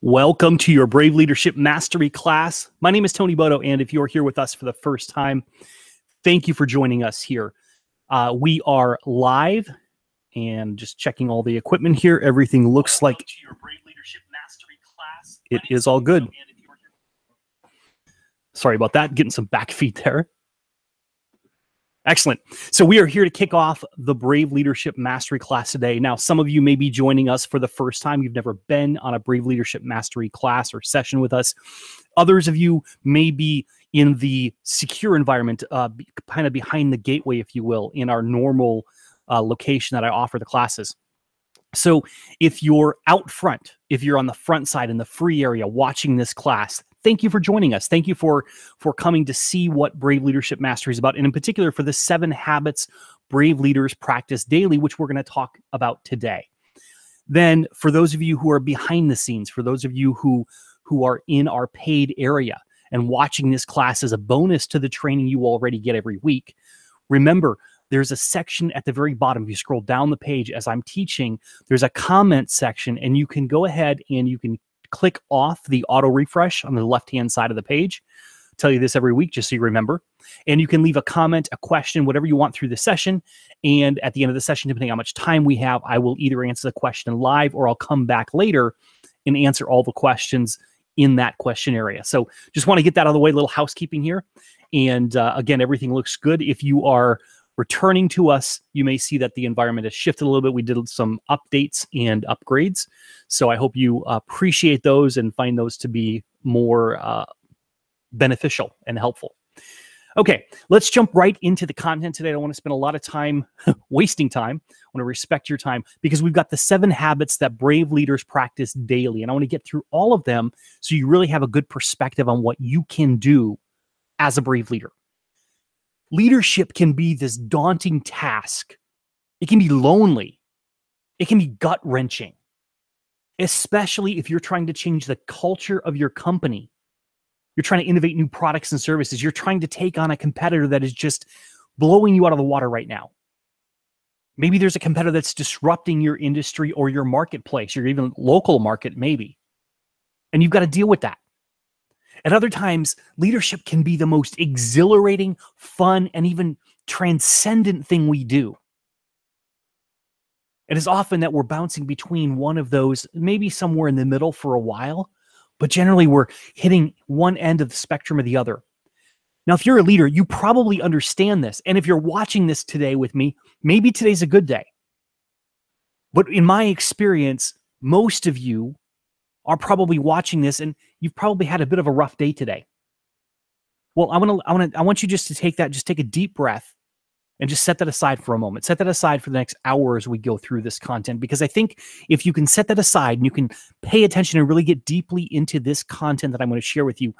Welcome to your Brave Leadership Mastery class. My name is Tony Bodo, and if you're here with us for the first time, thank you for joining us here. We are live, and just checking all the equipment here. Everything looks like it is all good. Sorry about that, getting some back feed there. Excellent. So we are here to kick off the Brave Leadership Mastery class today. Now, some of you may be joining us for the first time. You've never been on a Brave Leadership Mastery class or session with us. Others of you may be in the secure environment, kind of behind the gateway, if you will, in our normal location that I offer the classes. So if you're out front, if you're on the front side in the free area watching this class, thank you for joining us. Thank you for coming to see what Brave Leadership Mastery is about, and in particular for the 7 habits brave leaders practice daily, which we're going to talk about today. Then for those of you who are behind the scenes, for those of you who are in our paid area and watching this class as a bonus to the training you already get every week, remember, there's a section at the very bottom. If you scroll down the page as I'm teaching, there's a comment section, and you can go ahead and you can click off the auto refresh on the left-hand side of the page. I'll tell you this every week, just so you remember. And you can leave a comment, a question, whatever you want through the session. And at the end of the session, depending on how much time we have, I will either answer the question live or I'll come back later and answer all the questions in that question area. So just want to get that out of the way, a little housekeeping here. And again, everything looks good. If you are returning to us, you may see that the environment has shifted a little bit. We did some updates and upgrades. So I hope you appreciate those and find those to be more beneficial and helpful. Okay, let's jump right into the content today. I don't want to spend a lot of time wasting time. I want to respect your time because we've got the 7 habits that brave leaders practice daily. And I want to get through all of them so you really have a good perspective on what you can do as a brave leader. Leadership can be this daunting task. It can be lonely. It can be gut-wrenching, especially if you're trying to change the culture of your company. You're trying to innovate new products and services. You're trying to take on a competitor that is just blowing you out of the water right now. Maybe there's a competitor that's disrupting your industry or your marketplace, or even local market, maybe. And you've got to deal with that. At other times, leadership can be the most exhilarating, fun, and even transcendent thing we do. It is often that we're bouncing between one of those, maybe somewhere in the middle for a while, but generally we're hitting one end of the spectrum or the other. Now, if you're a leader, you probably understand this. And if you're watching this today with me, maybe today's a good day. But in my experience, most of you are probably watching this and you've probably had a bit of a rough day today. Well, I want you just to take a deep breath and just set that aside for a moment. Set that aside for the next hour as we go through this content, because I think if you can set that aside and you can pay attention and really get deeply into this content that I'm going to share with you,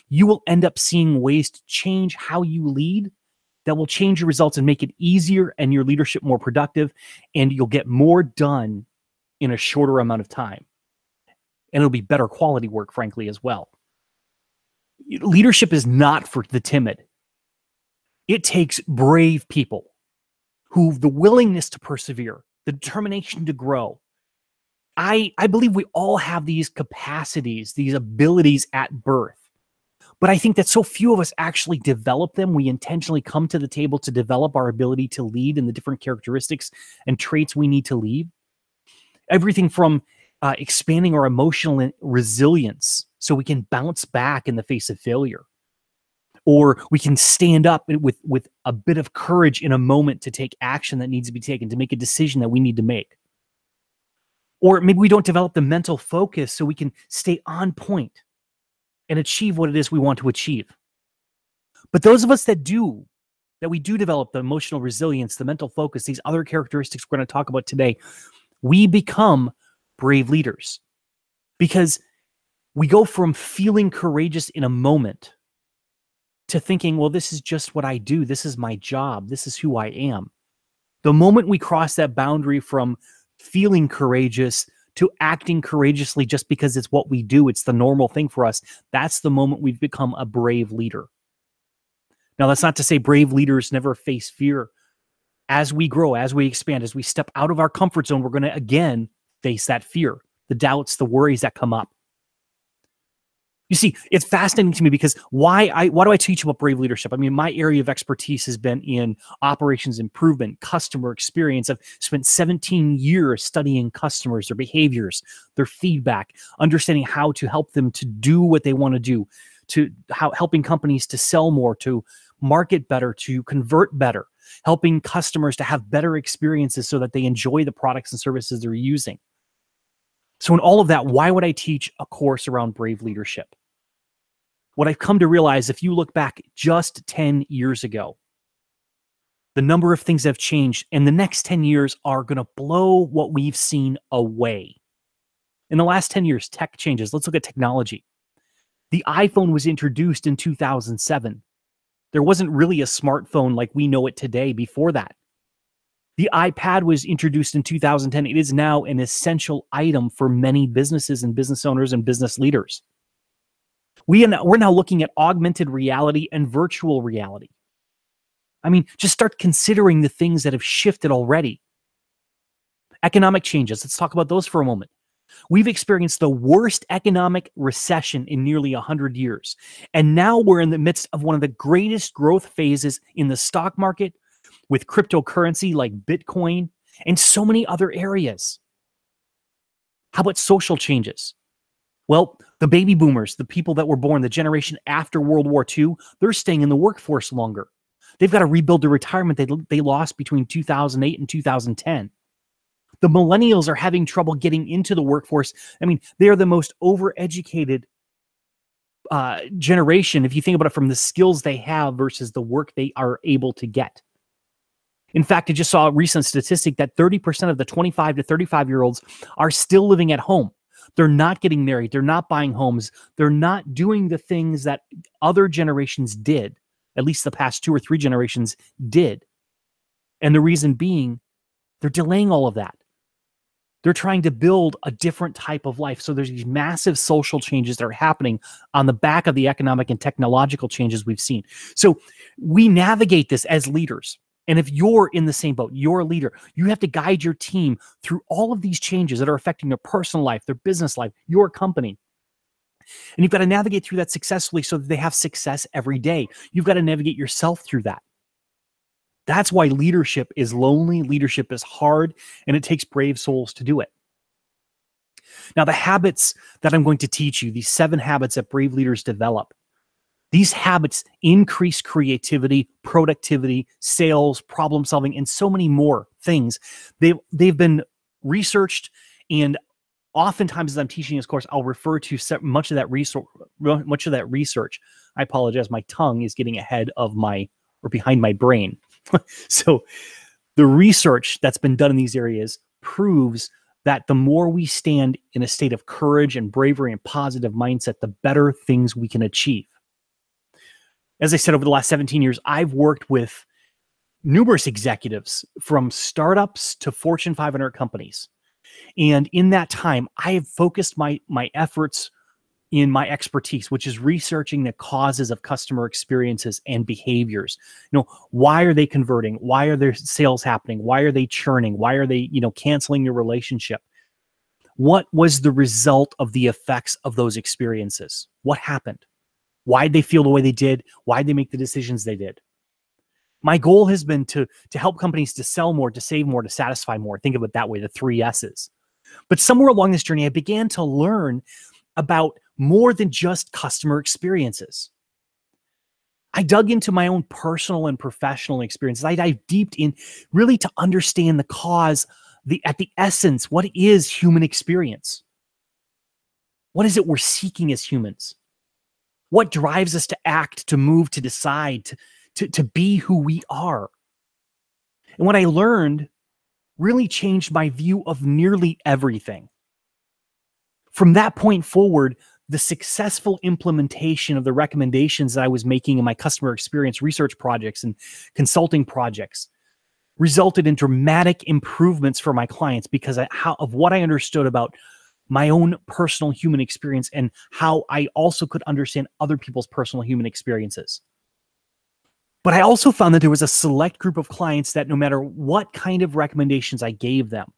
you will end up seeing ways to change how you lead that will change your results and make it easier and your leadership more productive, and you'll get more done in a shorter amount of time. And it'll be better quality work, frankly, as well. Leadership is not for the timid. It takes brave people who have the willingness to persevere, the determination to grow. I believe we all have these capacities, these abilities at birth. But I think that so few of us actually develop them. We intentionally come to the table to develop our ability to lead and the different characteristics and traits we need to lead. Everything from expanding our emotional resilience so we can bounce back in the face of failure. Or we can stand up with a bit of courage in a moment to take action that needs to be taken, to make a decision that we need to make. Or maybe we don't develop the mental focus so we can stay on point and achieve what it is we want to achieve. But those of us that we do develop the emotional resilience, the mental focus, these other characteristics we're going to talk about today, we become brave leaders, because we go from feeling courageous in a moment to thinking, well, this is just what I do. This is my job. This is who I am. The moment we cross that boundary from feeling courageous to acting courageously just because it's what we do, it's the normal thing for us, that's the moment we've become a brave leader. Now, that's not to say brave leaders never face fear. As we grow, as we expand, as we step out of our comfort zone, we're going to again face that fear, the doubts, the worries that come up. You see, it's fascinating to me because why do I teach about brave leadership? I mean, my area of expertise has been in operations improvement, customer experience. I've spent 17 years studying customers, their behaviors, their feedback, understanding how to help them to do what they want to do, to helping companies to sell more, to market better, to convert better, helping customers to have better experiences so that they enjoy the products and services they're using. So in all of that, why would I teach a course around brave leadership? What I've come to realize, if you look back just 10 years ago, the number of things that have changed, and the next 10 years are going to blow what we've seen away. In the last 10 years, tech changes. Let's look at technology. The iPhone was introduced in 2007. There wasn't really a smartphone like we know it today before that. The iPad was introduced in 2010. It is now an essential item for many businesses and business owners and business leaders. We're now looking at augmented reality and virtual reality. I mean, just start considering the things that have shifted already. Economic changes. Let's talk about those for a moment. We've experienced the worst economic recession in nearly 100 years. And now we're in the midst of one of the greatest growth phases in the stock market, with cryptocurrency like Bitcoin and so many other areas. How about social changes? Well, the baby boomers, the people that were born, the generation after World War II, they're staying in the workforce longer. They've got to rebuild the retirement they lost between 2008 and 2010. The millennials are having trouble getting into the workforce. I mean, they are the most overeducated generation, if you think about it from the skills they have versus the work they are able to get. In fact, I just saw a recent statistic that 30% of the 25 to 35-year-olds are still living at home. They're not getting married. They're not buying homes. They're not doing the things that other generations did, at least the past 2 or 3 generations did. And the reason being, they're delaying all of that. They're trying to build a different type of life. So there's these massive social changes that are happening on the back of the economic and technological changes we've seen. So we navigate this as leaders. And if you're in the same boat, you're a leader, you have to guide your team through all of these changes that are affecting their personal life, their business life, your company. And you've got to navigate through that successfully so that they have success every day. You've got to navigate yourself through that. That's why leadership is lonely, leadership is hard, and it takes brave souls to do it. Now, the habits that I'm going to teach you, these 7 habits that brave leaders develop, these habits increase creativity, productivity, sales, problem solving, and so many more things. They've been researched, and oftentimes as I'm teaching this course, I'll refer to much of that research. I apologize, my tongue is getting ahead of behind my brain. So the research that's been done in these areas proves that the more we stand in a state of courage and bravery and positive mindset, the better things we can achieve. As I said, over the last 17 years, I've worked with numerous executives from startups to Fortune 500 companies. And in that time, I have focused my efforts in my expertise, which is researching the causes of customer experiences and behaviors. Why are they converting? Why are their sales happening? Why are they churning? Why are they, canceling your relationship? What was the result of the effects of those experiences? What happened? Why did they feel the way they did? Why did they make the decisions they did? My goal has been to help companies to sell more, to save more, to satisfy more. Think of it that way, the 3 S's. But somewhere along this journey, I began to learn about more than just customer experiences. I dug into my own personal and professional experiences. I dived deep in really to understand the cause, at the essence, what is human experience? What is it we're seeking as humans? What drives us to act, to move, to decide, to be who we are? And what I learned really changed my view of nearly everything. From that point forward, the successful implementation of the recommendations that I was making in my customer experience research projects and consulting projects resulted in dramatic improvements for my clients because of what I understood about my own personal human experience and how I also could understand other people's personal human experiences. But I also found that there was a select group of clients that no matter what kind of recommendations I gave them,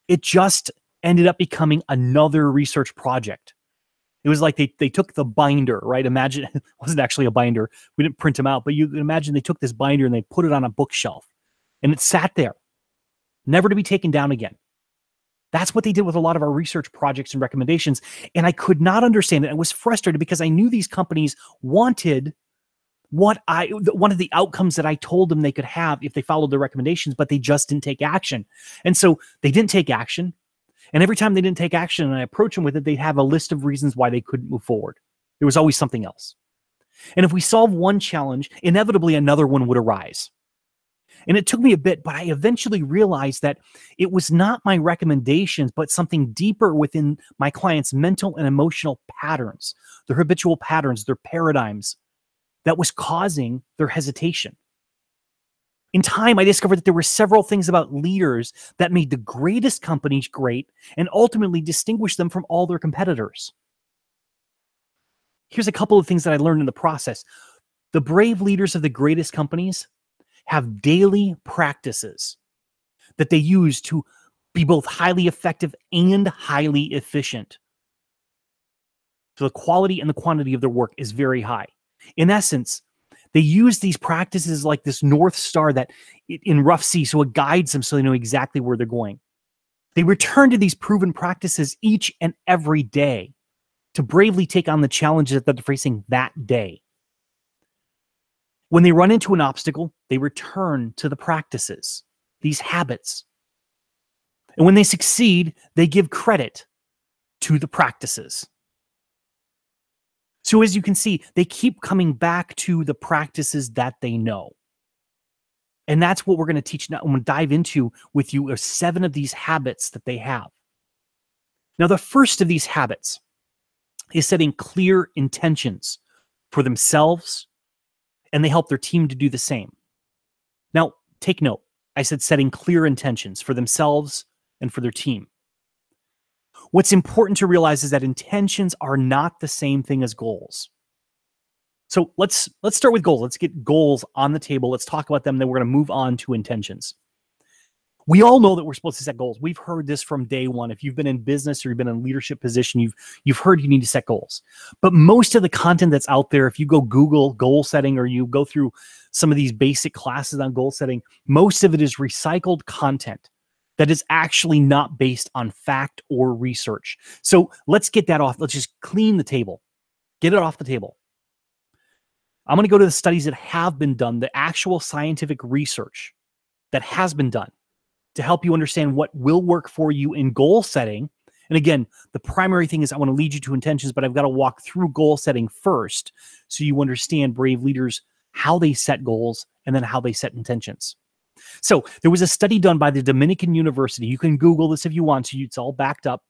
it just ended up becoming another research project. It was like they took the binder, right? Imagine it wasn't actually a binder. We didn't print them out, but you can imagine they took this binder and they put it on a bookshelf and it sat there, never to be taken down again. That's what they did with a lot of our research projects and recommendations. And I could not understand it. I was frustrated because I knew these companies wanted one of the outcomes that I told them they could have if they followed the recommendations, but they just didn't take action. And so they didn't take action. And every time they didn't take action and I approached them with it, they'd have a list of reasons why they couldn't move forward. There was always something else. And if we solve one challenge, inevitably another one would arise. And it took me a bit, but I eventually realized that it was not my recommendations, but something deeper within my clients' mental and emotional patterns, their habitual patterns, their paradigms, that was causing their hesitation. In time, I discovered that there were several things about leaders that made the greatest companies great and ultimately distinguished them from all their competitors. Here's a couple of things that I learned in the process. The brave leaders of the greatest companies have daily practices that they use to be both highly effective and highly efficient. So the quality and the quantity of their work is very high. In essence, they use these practices like this North Star that in rough sea, so it guides them so they know exactly where they're going. They return to these proven practices each and every day to bravely take on the challenges that they're facing that day. When they run into an obstacle, they return to the practices, these habits. And when they succeed, they give credit to the practices. So as you can see, they keep coming back to the practices that they know. And that's what we're going to teach now. I'm going to dive into with you 7 of these habits that they have. Now, the first of these habits is setting clear intentions for themselves, and they help their team to do the same. Now, take note. I said setting clear intentions for themselves and for their team. What's important to realize is that intentions are not the same thing as goals. So let's start with goals. Let's get goals on the table. Let's talk about them. Then we're going to move on to intentions. We all know that we're supposed to set goals. We've heard this from day one. If you've been in business or you've been in a leadership position, you've heard you need to set goals. But most of the content that's out there, if you go Google goal setting or you go through some of these basic classes on goal setting, most of it is recycled content that is actually not based on fact or research. So let's get that off. Let's just clean the table. Get it off the table. I'm going to go to the studies that have been done, the actual scientific research that has been done to help you understand what will work for you in goal setting. And again, the primary thing is I want to lead you to intentions, but I've got to walk through goal setting first so you understand brave leaders, how they set goals, and then how they set intentions. So there was a study done by the Dominican University. You can Google this if you want to. It's all backed up.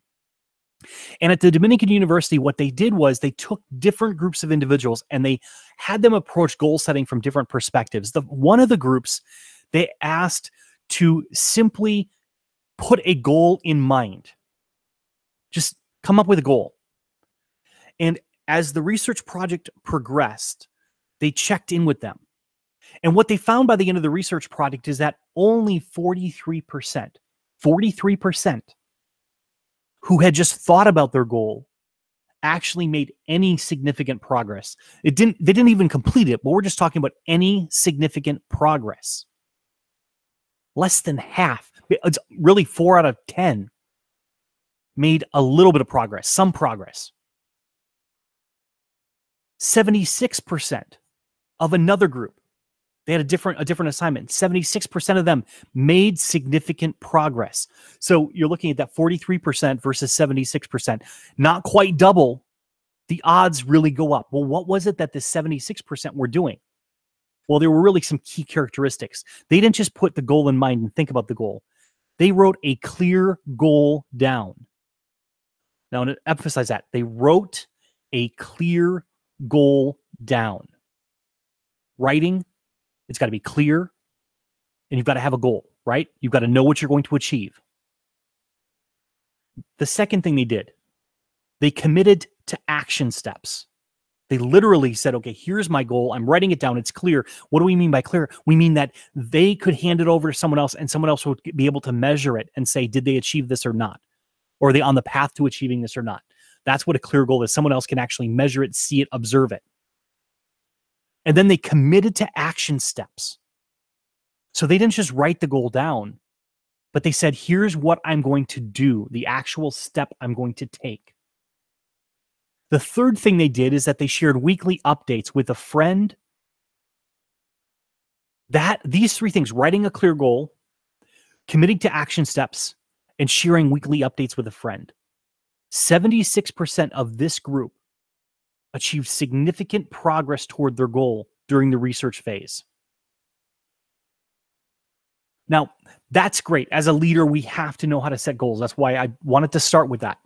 And at the Dominican University, what they did was they took different groups of individuals and they had them approach goal setting from different perspectives. One of the groups, they asked to simply put a goal in mind. Just come up with a goal. And as the research project progressed, they checked in with them. And what they found by the end of the research project is that only 43% who had just thought about their goal actually made any significant progress. They didn't even complete it, but we're just talking about any significant progress. Less than half, it's really 4 out of 10 made a little bit of progress, some progress. 76% of another group, they had a different assignment. 76% of them made significant progress. So you're looking at that 43% versus 76%. Not quite double. The odds really go up. Well, what was it that the 76% were doing? Well, there were really some key characteristics. They didn't just put the goal in mind and think about the goal. They wrote a clear goal down. Now, to emphasize that, they wrote a clear goal down. Writing, it's got to be clear, and you've got to have a goal, right? You've got to know what you're going to achieve. The second thing they did, they committed to action steps. They literally said, okay, here's my goal. I'm writing it down. It's clear. What do we mean by clear? We mean that they could hand it over to someone else and someone else would be able to measure it and say, did they achieve this or not? Or are they on the path to achieving this or not? That's what a clear goal is. Someone else can actually measure it, see it, observe it. And then they committed to action steps. So they didn't just write the goal down, but they said, here's what I'm going to do, the actual step I'm going to take. The third thing they did is that they shared weekly updates with a friend. These three things, writing a clear goal, committing to action steps, and sharing weekly updates with a friend. 76% of this group achieved significant progress toward their goal during the research phase. Now, that's great. As a leader, we have to know how to set goals. That's why I wanted to start with that.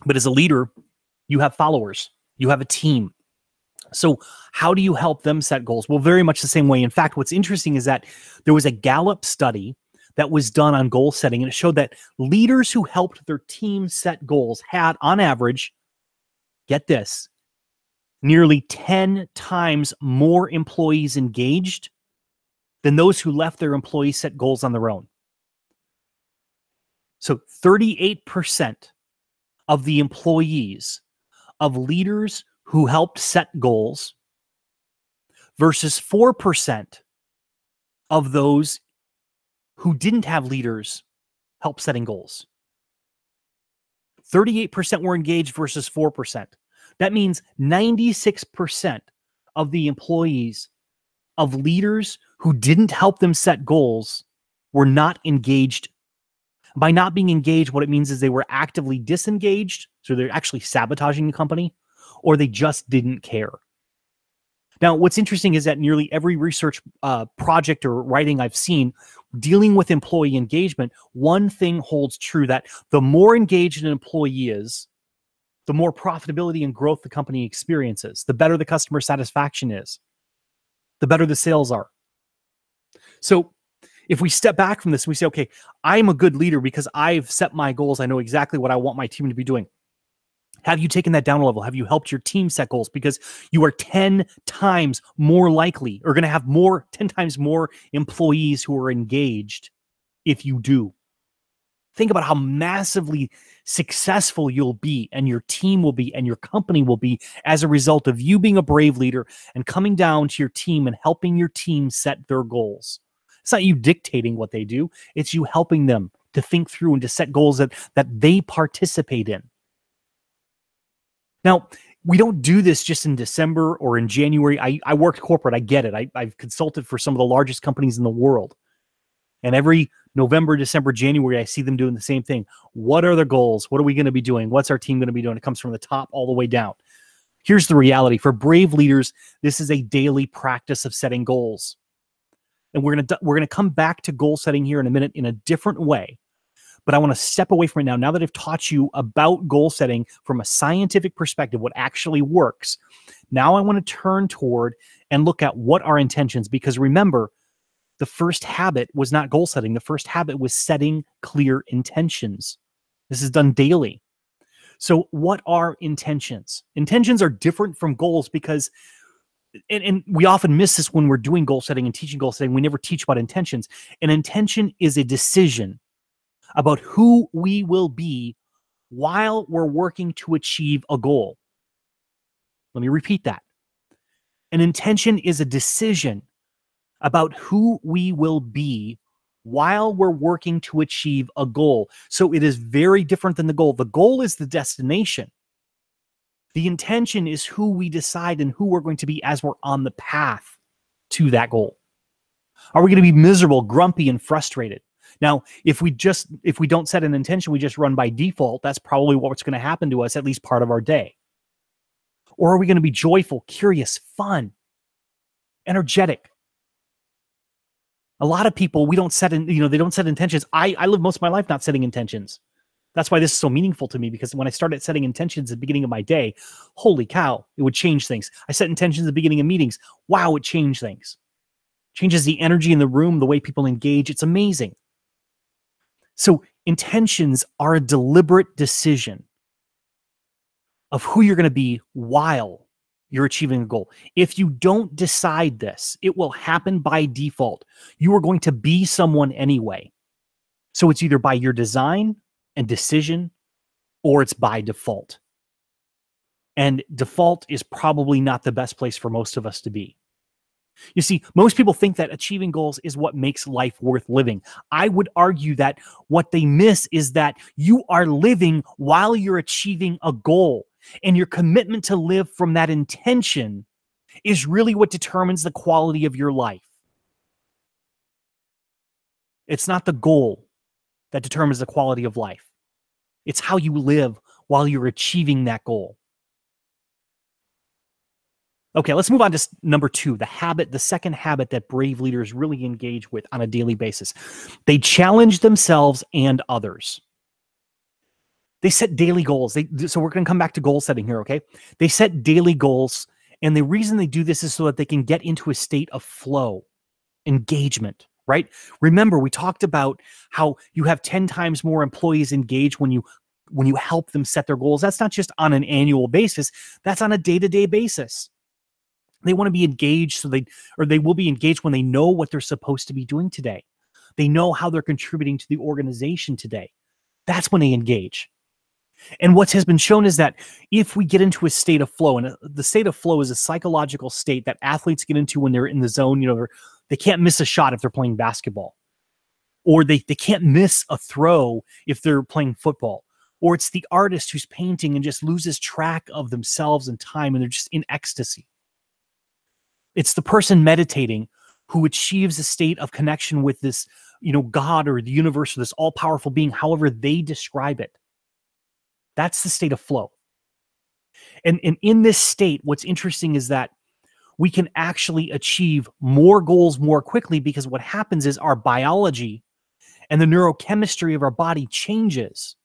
But as a leader, you have followers, you have a team. So how do you help them set goals? Well, very much the same way. In fact, what's interesting is that there was a Gallup study that was done on goal setting, and it showed that leaders who helped their team set goals had, on average, get this, nearly 10 times more employees engaged than those who left their employees set goals on their own. So 38% of the employees of leaders who helped set goals versus 4% of those who didn't have leaders help setting goals. 38% were engaged versus 4%. That means 96% of the employees of leaders who didn't help them set goals were not engaged. By not being engaged, what it means is they were actively disengaged, so they're actually sabotaging the company, or they just didn't care. Now, what's interesting is that nearly every research project or writing I've seen dealing with employee engagement, one thing holds true, that the more engaged an employee is, the more profitability and growth the company experiences, the better the customer satisfaction is, the better the sales are. So if we step back from this and we say, okay, I'm a good leader because I've set my goals. I know exactly what I want my team to be doing. Have you taken that down a level? Have you helped your team set goals? Because you are 10 times more likely, or going to have 10 times more employees who are engaged if you do. Think about how massively successful you'll be, and your team will be, and your company will be as a result of you being a brave leader and coming down to your team and helping your team set their goals. It's not you dictating what they do. It's you helping them to think through and to set goals that they participate in. Now, we don't do this just in December or in January. I worked corporate. I get it. I've consulted for some of the largest companies in the world. And every November, December, January, I see them doing the same thing. What are their goals? What are we going to be doing? What's our team going to be doing? It comes from the top all the way down. Here's the reality. For brave leaders, this is a daily practice of setting goals. And we're going to come back to goal setting here in a minute in a different way. But I want to step away from it now. Now that I've taught you about goal setting from a scientific perspective, what actually works, now I want to turn toward and look at what are intentions. Because remember, the first habit was not goal setting. The first habit was setting clear intentions. This is done daily. So what are intentions? Intentions are different from goals because, and we often miss this when we're doing goal setting and teaching goal setting. We never teach about intentions. An intention is a decision about who we will be while we're working to achieve a goal. Let me repeat that. An intention is a decision about who we will be while we're working to achieve a goal. So it is very different than the goal. The goal is the destination. The intention is who we decide and who we're going to be as we're on the path to that goal. Are we going to be miserable, grumpy, and frustrated? Now, if we don't set an intention, we just run by default, that's probably what's going to happen to us at least part of our day. Or are we going to be joyful, curious, fun, energetic? A lot of people, they don't set intentions. I live most of my life not setting intentions. That's why this is so meaningful to me, because when I started setting intentions at the beginning of my day, holy cow, it would change things. I set intentions at the beginning of meetings. Wow, it changed things. Changes the energy in the room, the way people engage. It's amazing. So intentions are a deliberate decision of who you're going to be while you're achieving a goal. If you don't decide this, it will happen by default. You are going to be someone anyway. So it's either by your design and decision or it's by default. And default is probably not the best place for most of us to be. You see, most people think that achieving goals is what makes life worth living. I would argue that what they miss is that you are living while you're achieving a goal, and your commitment to live from that intention is really what determines the quality of your life. It's not the goal that determines the quality of life. It's how you live while you're achieving that goal. Okay, let's move on to number 2, the second habit that brave leaders really engage with on a daily basis. They challenge themselves and others. They set daily goals. So we're going to come back to goal setting here, okay? They set daily goals, and the reason they do this is so that they can get into a state of flow, engagement, right? Remember, we talked about how you have 10 times more employees engaged when you help them set their goals. That's not just on an annual basis, that's on a day-to-day basis. They want to be engaged they will be engaged when they know what they're supposed to be doing today. They know how they're contributing to the organization today. That's when they engage. And what has been shown is that if we get into a state of flow, and the state of flow is a psychological state that athletes get into when they're in the zone, they can't miss a shot if they're playing basketball, or they can't miss a throw if they're playing football, or it's the artist who's painting and just loses track of themselves and time, and they're just in ecstasy. It's the person meditating who achieves a state of connection with this, God or the universe or this all-powerful being, however they describe it. That's the state of flow. And in this state, what's interesting is that we can actually achieve more goals more quickly, because what happens is our biology and the neurochemistry of our body changes.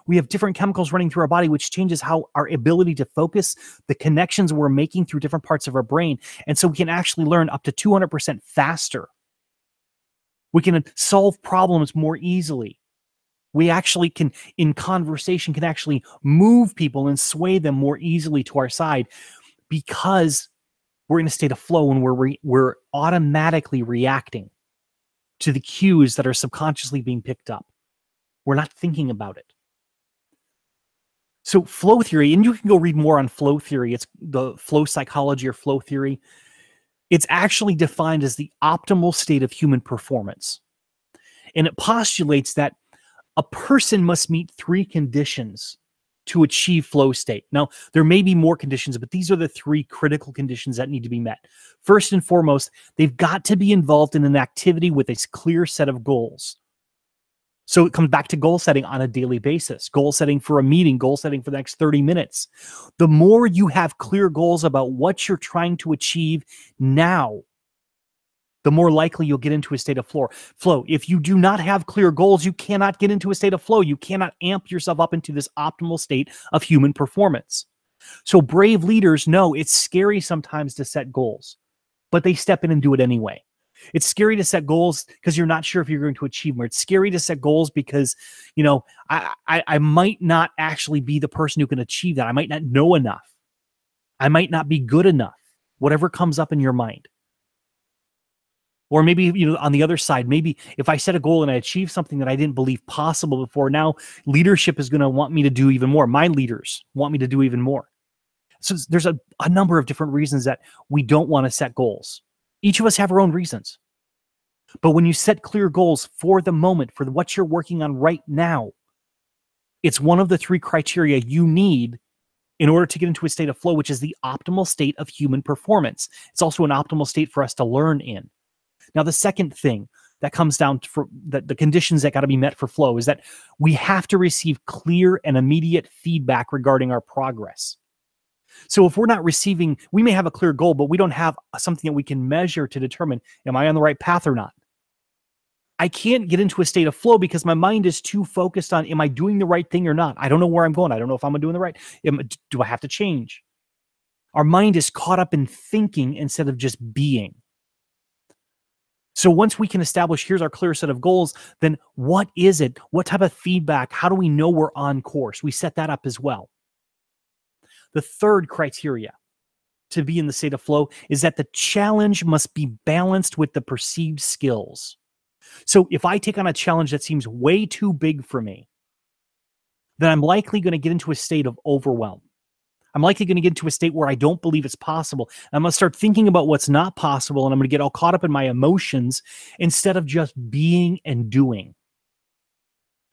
We have different chemicals running through our body, which changes how our ability to focus, the connections we're making through different parts of our brain. And so we can actually learn up to 200% faster. We can solve problems more easily. We actually can, in conversation, can actually move people and sway them more easily to our side, because we're in a state of flow and we're automatically reacting to the cues that are subconsciously being picked up. We're not thinking about it. So flow theory, and you can go read more on flow theory. It's the flow psychology or flow theory. It's actually defined as the optimal state of human performance. And it postulates that a person must meet 3 conditions to achieve flow state. Now, there may be more conditions, but these are the 3 critical conditions that need to be met. First and foremost, they've got to be involved in an activity with a clear set of goals. So it comes back to goal setting on a daily basis, goal setting for a meeting, goal setting for the next 30 minutes. The more you have clear goals about what you're trying to achieve now, the more likely you'll get into a state of flow. If you do not have clear goals, you cannot get into a state of flow. You cannot amp yourself up into this optimal state of human performance. So brave leaders know it's scary sometimes to set goals, but they step in and do it anyway. It's scary to set goals because you're not sure if you're going to achieve more. It's scary to set goals because, I might not actually be the person who can achieve that. I might not know enough. I might not be good enough. Whatever comes up in your mind. Or maybe, on the other side, maybe if I set a goal and I achieve something that I didn't believe possible before, now leadership is going to want me to do even more. My leaders want me to do even more. So there's a number of different reasons that we don't want to set goals. Each of us have our own reasons. But when you set clear goals for the moment, for what you're working on right now, it's one of the 3 criteria you need in order to get into a state of flow, which is the optimal state of human performance. It's also an optimal state for us to learn in. Now, the second thing that comes down to the conditions that got to be met for flow is that we have to receive clear and immediate feedback regarding our progress. So if we're not receiving, we may have a clear goal, but we don't have something that we can measure to determine, am I on the right path or not? I can't get into a state of flow because my mind is too focused on, am I doing the right thing or not? I don't know where I'm going. I don't know if I'm doing the right. Do I have to change? Our mind is caught up in thinking instead of just being. So once we can establish, here's our clear set of goals, then what is it? What type of feedback? How do we know we're on course? We set that up as well. The third criteria to be in the state of flow is that the challenge must be balanced with the perceived skills. So if I take on a challenge that seems way too big for me, then I'm likely going to get into a state of overwhelm. I'm likely going to get into a state where I don't believe it's possible. I'm going to start thinking about what's not possible, and I'm going to get all caught up in my emotions instead of just being and doing.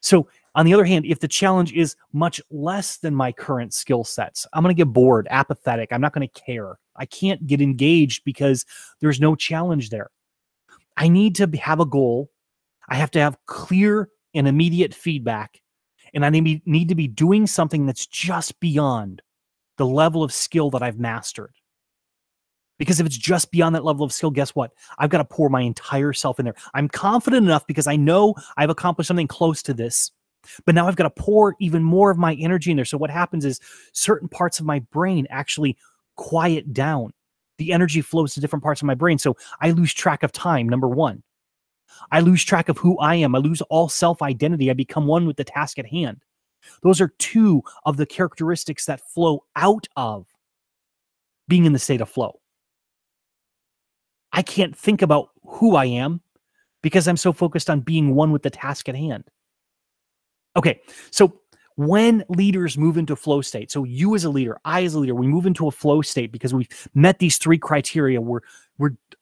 So on the other hand, if the challenge is much less than my current skill sets, I'm going to get bored, apathetic. I'm not going to care. I can't get engaged because there's no challenge there. I need to have a goal. I have to have clear and immediate feedback. And I need to be doing something that's just beyond the level of skill that I've mastered. Because if it's just beyond that level of skill, guess what? I've got to pour my entire self in there. I'm confident enough because I know I've accomplished something close to this, but now I've got to pour even more of my energy in there. So what happens is certain parts of my brain actually quiet down. The energy flows to different parts of my brain. So I lose track of time, number one. I lose track of who I am. I lose all self-identity. I become one with the task at hand. Those are two of the characteristics that flow out of being in the state of flow. I can't think about who I am because I'm so focused on being one with the task at hand. Okay, so when leaders move into flow state, so you as a leader, I as a leader, we move into a flow state because we've met these three criteria. We're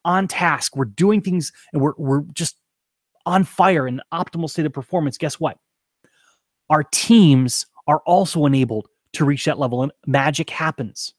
on task, we're doing things, and we're just on fire in optimal state of performance. Guess what? Our teams are also enabled to reach that level, and magic happens.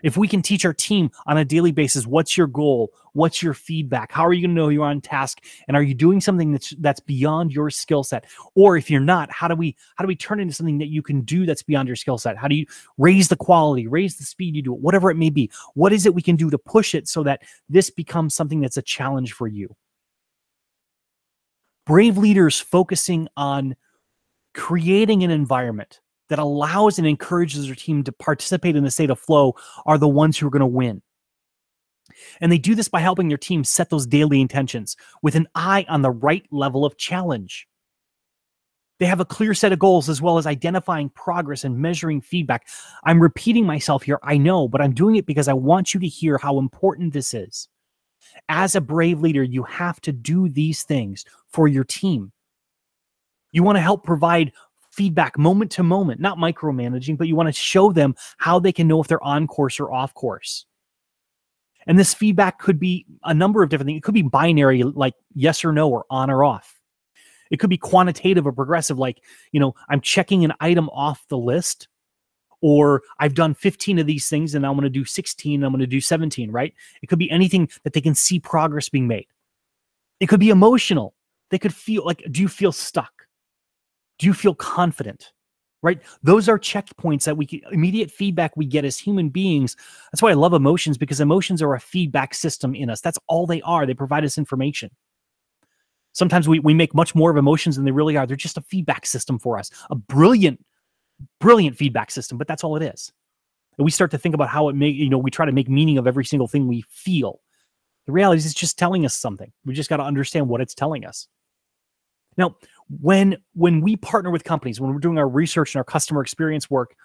If we can teach our team on a daily basis, what's your goal? What's your feedback? How are you going to know you're on task? And are you doing something that's beyond your skill set? Or if you're not, how do we turn it into something that you can do that's beyond your skill set? How do you raise the quality, raise the speed you do it, whatever it may be? What is it we can do to push it so that this becomes something that's a challenge for you? Brave leaders focusing on creating an environment that allows and encourages their team to participate in the state of flow are the ones who are going to win. And they do this by helping their team set those daily intentions with an eye on the right level of challenge. They have a clear set of goals as well as identifying progress and measuring feedback. I'm repeating myself here, I know, but I'm doing it because I want you to hear how important this is. As a brave leader, you have to do these things for your team. You want to help provide feedback moment to moment, not micromanaging, but you want to show them how they can know if they're on course or off course. And this feedback could be a number of different things. It could be binary, like yes or no, or on or off. It could be quantitative or progressive, like, I'm checking an item off the list, or I've done 15 of these things and I'm going to do 16, I'm going to do 17, right? It could be anything that they can see progress being made. It could be emotional. They could feel like, do you feel stuck? Do you feel confident? Right? Those are checkpoints that immediate feedback we get as human beings. That's why I love emotions, because emotions are a feedback system in us. That's all they are. They provide us information. Sometimes we make much more of emotions than they really are. They're just a feedback system for us. A brilliant feedback system, but that's all it is. And we start to think about how we try to make meaning of every single thing we feel. The reality is it's just telling us something. We just got to understand what it's telling us. Now, when we partner with companies, when we're doing our research and our customer experience work,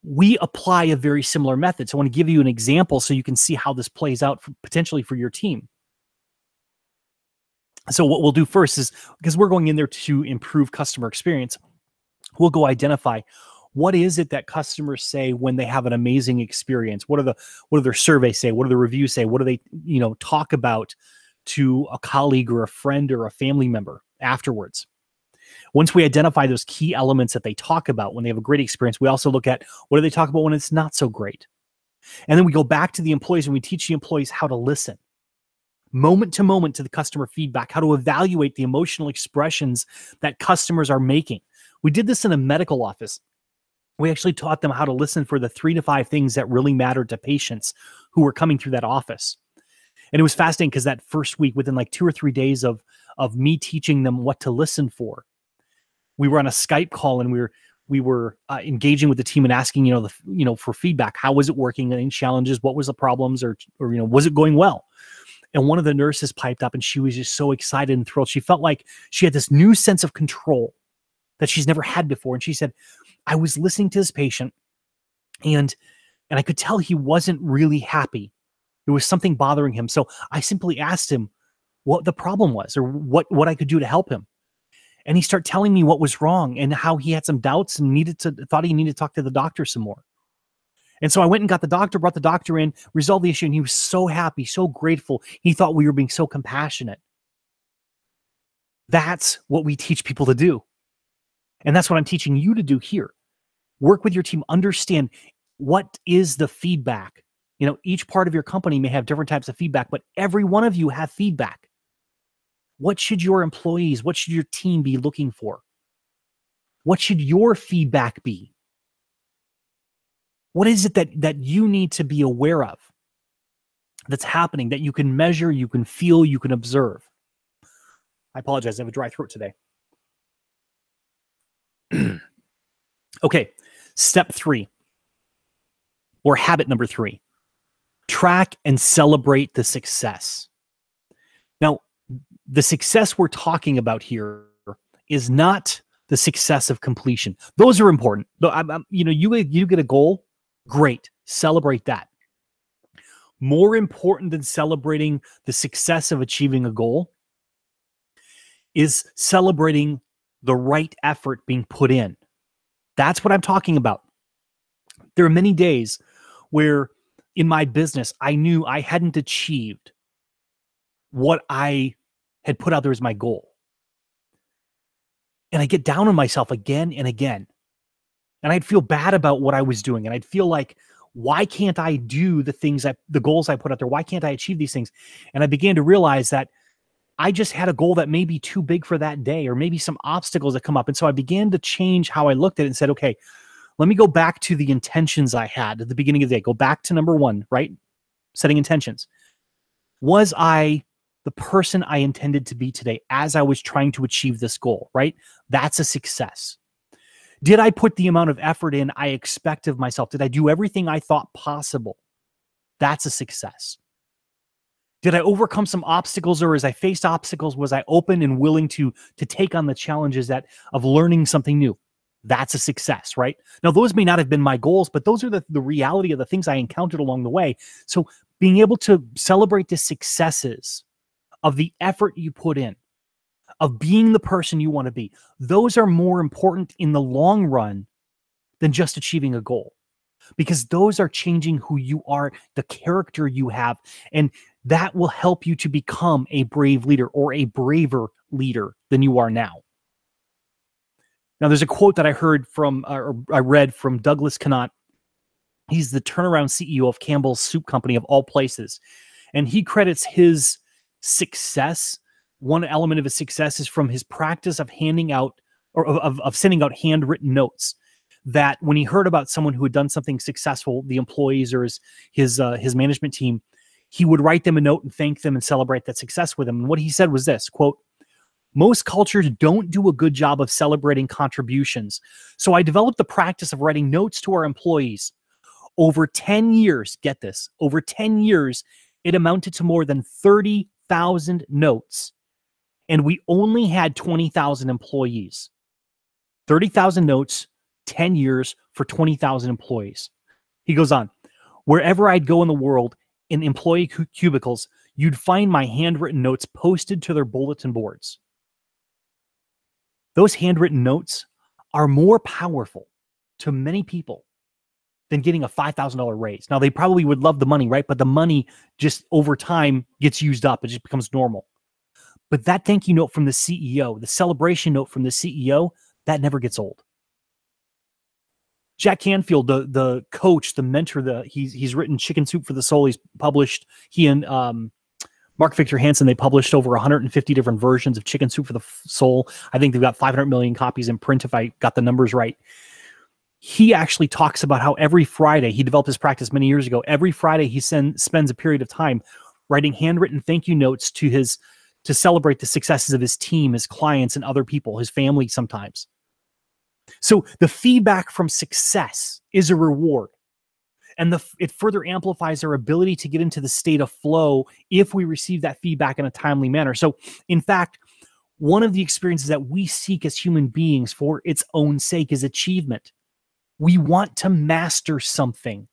we apply a very similar method. So I want to give you an example so you can see how this plays out potentially for your team. So what we'll do first is, because we're going in there to improve customer experience, we'll go identify what is it that customers say when they have an amazing experience. What do their surveys say? What do the reviews say? What do they talk about to a colleague or a friend or a family member afterwards? Once we identify those key elements that they talk about when they have a great experience, we also look at what do they talk about when it's not so great. And then we go back to the employees and we teach the employees how to listen moment to moment to the customer feedback, how to evaluate the emotional expressions that customers are making. We did this in a medical office. We actually taught them how to listen for the 3 to 5 things that really mattered to patients who were coming through that office. And it was fascinating because that first week, within like 2 or 3 days of me teaching them what to listen for, we were on a Skype call and we were engaging with the team and asking, for feedback. How was it working? Any challenges? What was the problems? Or was it going well? And one of the nurses piped up and she was just so excited and thrilled. She felt like she had this new sense of control that she's never had before. And she said, I was listening to this patient and I could tell he wasn't really happy. There was something bothering him. So I simply asked him what the problem was or what I could do to help him. And he started telling me what was wrong and how he had some doubts and thought he needed to talk to the doctor some more. And so I went and got the doctor, brought the doctor in, resolved the issue, and he was so happy, so grateful. He thought we were being so compassionate. That's what we teach people to do. And that's what I'm teaching you to do here. Work with your team, understand what is the feedback. You know, each part of your company may have different types of feedback, but every one of you have feedback. What should your employees, what should your team be looking for? What should your feedback be? What is it that you need to be aware of that's happening, that you can measure, you can feel, you can observe? I apologize, I have a dry throat today. Okay, step 3, or habit number 3, track and celebrate the success. Now, the success we're talking about here is not the success of completion. Those are important. You get a goal, great, celebrate that. More important than celebrating the success of achieving a goal is celebrating the right effort being put in. That's what I'm talking about. There are many days where in my business, I knew I hadn't achieved what I had put out there as my goal. And I get down on myself again and again. And I'd feel bad about what I was doing. And I'd feel like, why can't I do the goals I put out there? Why can't I achieve these things? And I began to realize that I just had a goal that may be too big for that day, or maybe some obstacles that come up. And so I began to change how I looked at it and said, okay, let me go back to the intentions I had at the beginning of the day. Go back to number 1, right? Setting intentions. Was I the person I intended to be today as I was trying to achieve this goal, right? That's a success. Did I put the amount of effort in I expect of myself? Did I do everything I thought possible? That's a success. Did I overcome some obstacles, or as I faced obstacles, was I open and willing to take on the challenges of learning something new? That's a success, right? Now, those may not have been my goals, but those are the reality of the things I encountered along the way. So being able to celebrate the successes of the effort you put in, of being the person you want to be, those are more important in the long run than just achieving a goal, because those are changing who you are, the character you have, and that will help you to become a brave leader, or a braver leader than you are now. Now, there's a quote that I heard from, or I read from Douglas Connaught. He's the turnaround CEO of Campbell's Soup Company, of all places. And he credits his success, one element of his success is from his practice of handing out, or of sending out handwritten notes, that when he heard about someone who had done something successful, the employees or his management team, he would write them a note and thank them and celebrate that success with them. And what he said was this, quote, "Most cultures don't do a good job of celebrating contributions. So I developed the practice of writing notes to our employees. Over 10 years, get this, over 10 years, it amounted to more than 30,000 notes. And we only had 20,000 employees. 30,000 notes, 10 years for 20,000 employees." He goes on, "Wherever I'd go in the world, in employee cubicles, you'd find my handwritten notes posted to their bulletin boards." Those handwritten notes are more powerful to many people than getting a $5,000 raise. Now, they probably would love the money, right? But the money just over time gets used up. It just becomes normal. But that thank you note from the CEO, the celebration note from the CEO, that never gets old. Jack Canfield, the coach, the mentor, he's written Chicken Soup for the Soul. He's published, he and Mark Victor Hansen, they published over 150 different versions of Chicken Soup for the Soul. I think they've got 500 million copies in print, if I got the numbers right. He actually talks about how every Friday, he developed this practice many years ago, every Friday he spends a period of time writing handwritten thank you notes to celebrate the successes of his team, his clients, and other people, his family sometimes. So the feedback from success is a reward. And it further amplifies our ability to get into the state of flow if we receive that feedback in a timely manner. So, in fact, one of the experiences that we seek as human beings for its own sake is achievement. We want to master something.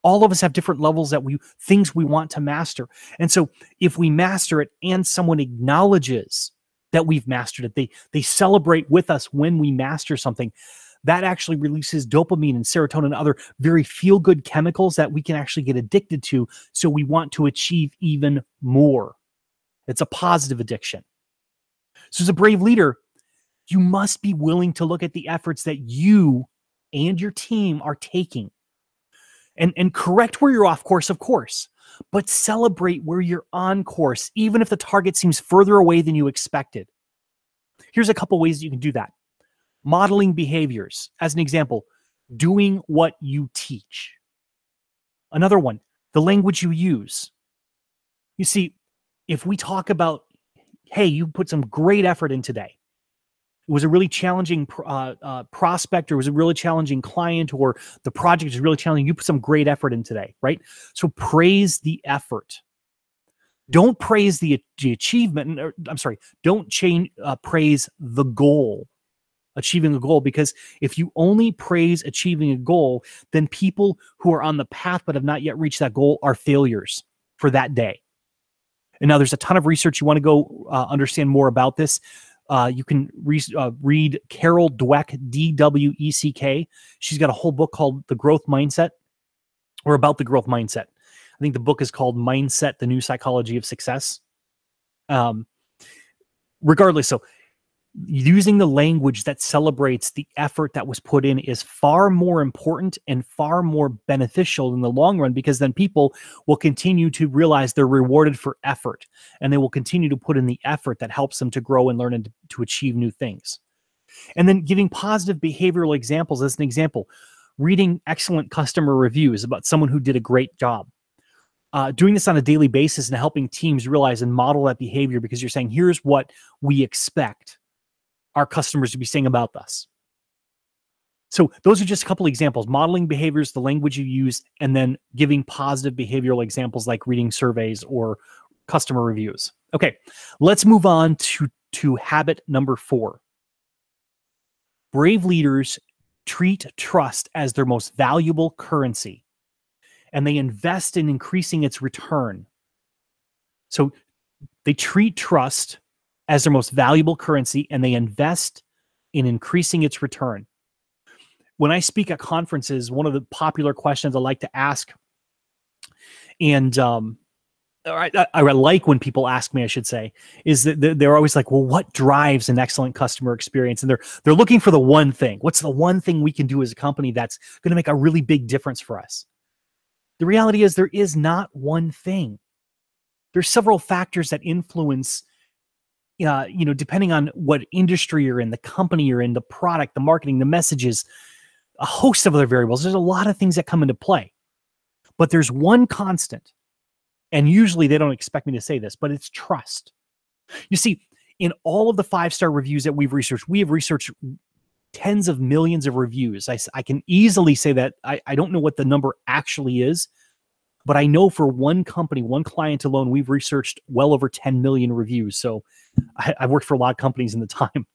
All of us have different levels things we want to master. And so if we master it and someone acknowledges that we've mastered it. They celebrate with us when we master something. That actually releases dopamine and serotonin and other very feel-good chemicals that we can actually get addicted to. So we want to achieve even more. It's a positive addiction. So as a brave leader, you must be willing to look at the efforts that you and your team are taking and correct where you're off course, of course, but celebrate where you're on course, even if the target seems further away than you expected. Here's a couple ways you can do that. Modeling behaviors. As an example, doing what you teach. Another one, the language you use. You see, if we talk about, hey, you put some great effort in today. It was a really challenging prospect, or it was a really challenging client, or the project is really challenging. You put some great effort in today, right? So praise the effort. Don't praise the achievement. Don't praise the goal, achieving a goal, because if you only praise achieving a goal, then people who are on the path but have not yet reached that goal are failures for that day. And now there's a ton of research. You want to go understand more about this. You can read Carol Dweck, D-W-E-C-K. She's got a whole book called The Growth Mindset, or about the growth mindset. I think the book is called Mindset, the New Psychology of Success. Regardless, so using the language that celebrates the effort that was put in is far more important and far more beneficial in the long run, because then people will continue to realize they're rewarded for effort, and they will continue to put in the effort that helps them to grow and learn and to achieve new things. And then giving positive behavioral examples. As an example, reading excellent customer reviews about someone who did a great job. Doing this on a daily basis and helping teams realize and model that behavior, because you're saying, here's what we expect our customers to be saying about us. So those are just a couple examples: modeling behaviors, the language you use, and then giving positive behavioral examples like reading surveys or customer reviews. Okay, let's move on to habit number 4. Brave leaders treat trust as their most valuable currency, and they invest in increasing its return. So they treat trust as their most valuable currency, and they invest in increasing its return. When I speak at conferences, one of the popular questions I like to ask, and I like when people ask me, I should say, is that they're always like, well, what drives an excellent customer experience? And they're looking for the one thing. What's the one thing we can do as a company that's going to make a really big difference for us? The reality is there is not one thing. There's several factors that influence, depending on what industry you're in, the company you're in, the product, the marketing, the messages, a host of other variables. There's a lot of things that come into play. But there's one constant, and usually they don't expect me to say this, but it's trust. You see, in all of the 5-star reviews that we have researched tens of millions of reviews. I can easily say that. I don't know what the number actually is, but I know for one company, one client alone, we've researched well over 10 million reviews. So I've worked for a lot of companies in the time.